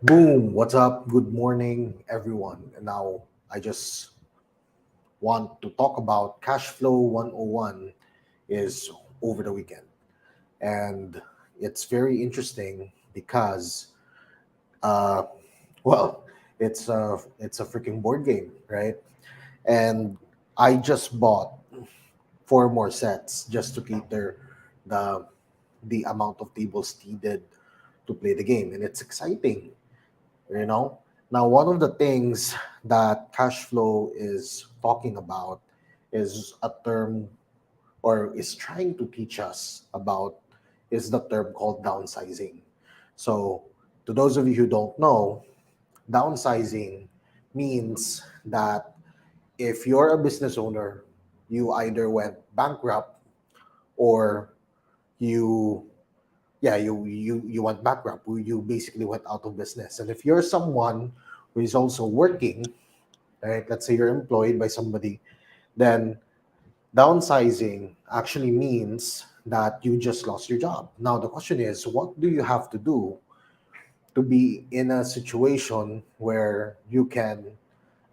Boom, what's up? Good morning, everyone. And now I just want to talk about Cashflow 101 is over the weekend. And it's very interesting because uh well, it's a freaking board game, right? And I just bought four more sets just to cater the the amount of tables needed to play the game, and it's exciting. you know Now, one of the things that cash flow is talking about is a term, or is trying to teach us about, is the term called downsizing. So to those of you who don't know, downsizing means that if you're a business owner, you either went bankrupt, or you you went bankrupt. You basically went out of business. And if you're someone who is also working, right, let's say you're employed by somebody, then downsizing actually means that you just lost your job. Now the question is, what do you have to do to be in a situation where you can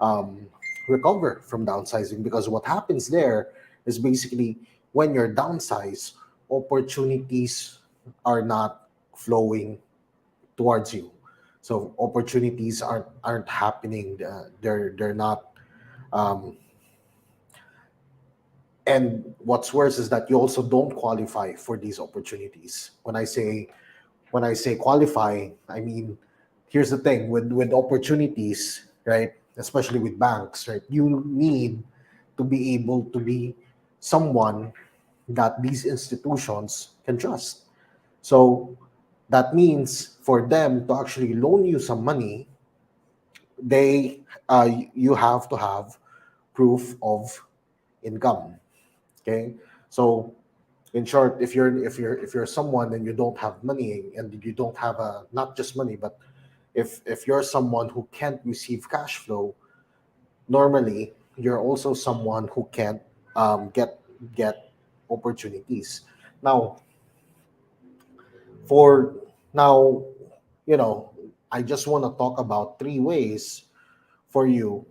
um, recover from downsizing? Because what happens there is basically, when you're downsized, opportunities are not flowing towards you. So opportunities aren't happening. They're not. Um, and what's worse is that you also don't qualify for these opportunities. When I say qualify, I mean, here's the thing with opportunities, right? Especially with banks, right? You need to be able to be someone that these institutions can trust. So that means for them to actually loan you some money, they you have to have proof of income. Okay, so in short, if you're someone and you don't have money, and you don't have a, not just money, but if you're someone who can't receive cash flow, normally you're also someone who can't get opportunities. Now, for now, you know, I just want to talk about three ways for you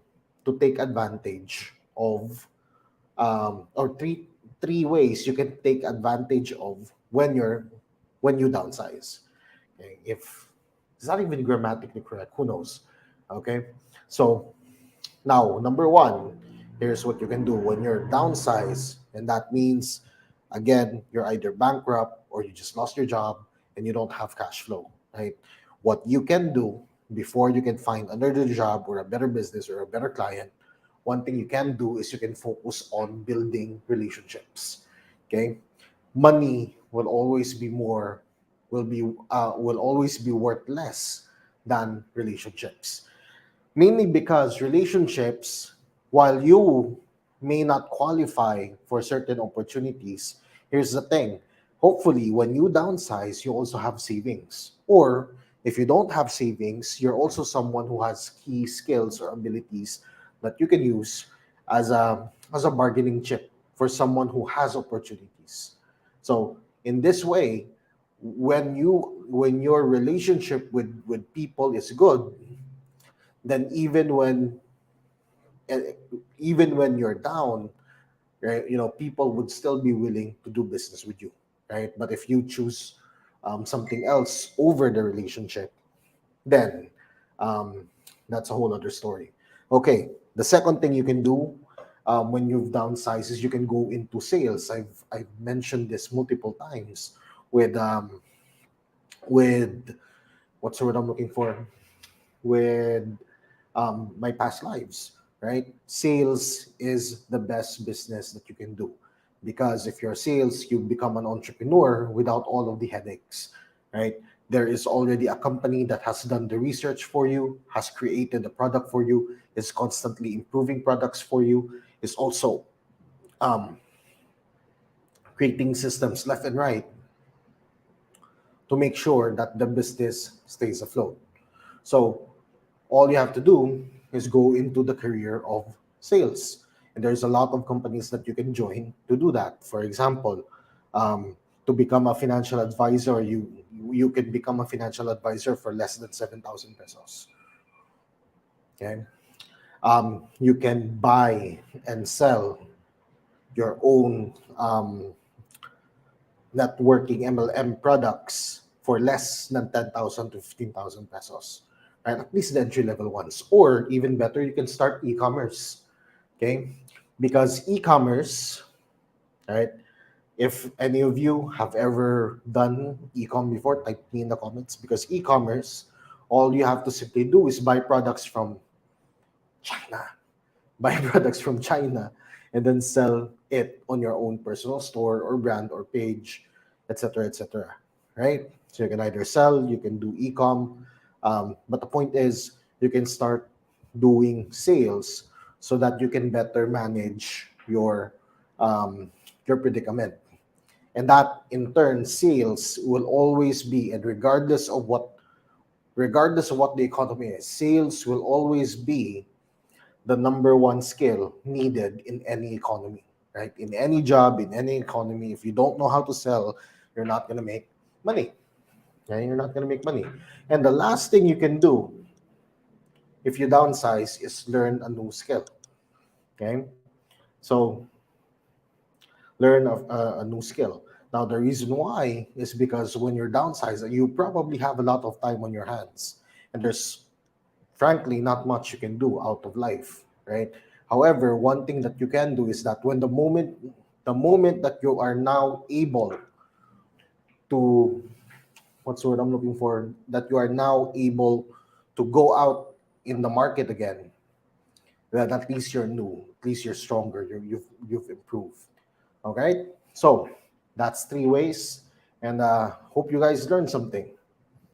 to take advantage of, or three ways you can take advantage of when you downsize. Okay? If it's not even grammatically correct, who knows? Okay, so now, number one, here's what you can do when you're downsized, and that means, again, you're either bankrupt or you just lost your job and you don't have cash flow, right? What you can do before you can find another job or a better business or a better client, one thing you can do is you can focus on building relationships. Okay, money will always be more, will always be worth less than relationships, mainly because relationships, while you may not qualify for certain opportunities, here's the thing: hopefully when you downsize, you also have savings. Or if you don't have savings, you're also someone who has key skills or abilities that you can use as a bargaining chip for someone who has opportunities. So in this way, when your relationship with people is good, then eh, even when you're down, right, people would still be willing to do business with you, right? But if you choose something else over the relationship, then um, that's a whole other story. Okay, the second thing you can do when you've downsized is you can go into sales. I've mentioned this multiple times with with what's the word I'm looking for, with my past lives, right? Sales is the best business that you can do, because if you're sales, you become an entrepreneur without all of the headaches, right? There is already a company that has done the research for you, has created a product for you, is constantly improving products for you, is also um, creating systems left and right to make sure that the business stays afloat. So all you have to do is go into the career of sales. And there's a lot of companies that you can join to do that. For example, um, to become a financial advisor, you can become a financial advisor for less than 7,000 pesos. Okay. You can buy and sell your own networking MLM products for less than 10,000 to 15,000 pesos. Right? At least the entry level ones. Or even better, you can start e-commerce. Okay? Because e-commerce, right? If any of you have ever done e-com before, type me in the comments, because e-commerce, all you have to simply do is buy products from China. Buy products from China and then sell it on your own personal store or brand or page, etc., etc. Right? So you can either sell, you can do e-com, but the point is you can start doing sales so that you can better manage your predicament. And that in turn, sales will always be, and regardless of what the economy is, sales will always be the number one skill needed in any economy, right? In any job, in any economy, if you don't know how to sell, you're not going to make money. Okay? You're not going to make money. And the last thing you can do if you downsize is learn a new skill. Okay? So learn a new skill. Now, the reason why is because when you're downsizing, you probably have a lot of time on your hands. And there's frankly not much you can do out of life, right? However, one thing that you can do is that when the moment that you are now able to, what's the word I'm looking for, that you are now able to go out in the market again, then at least you're new, at least you're stronger, you've improved. Okay, so that's three ways, and hope you guys learned something.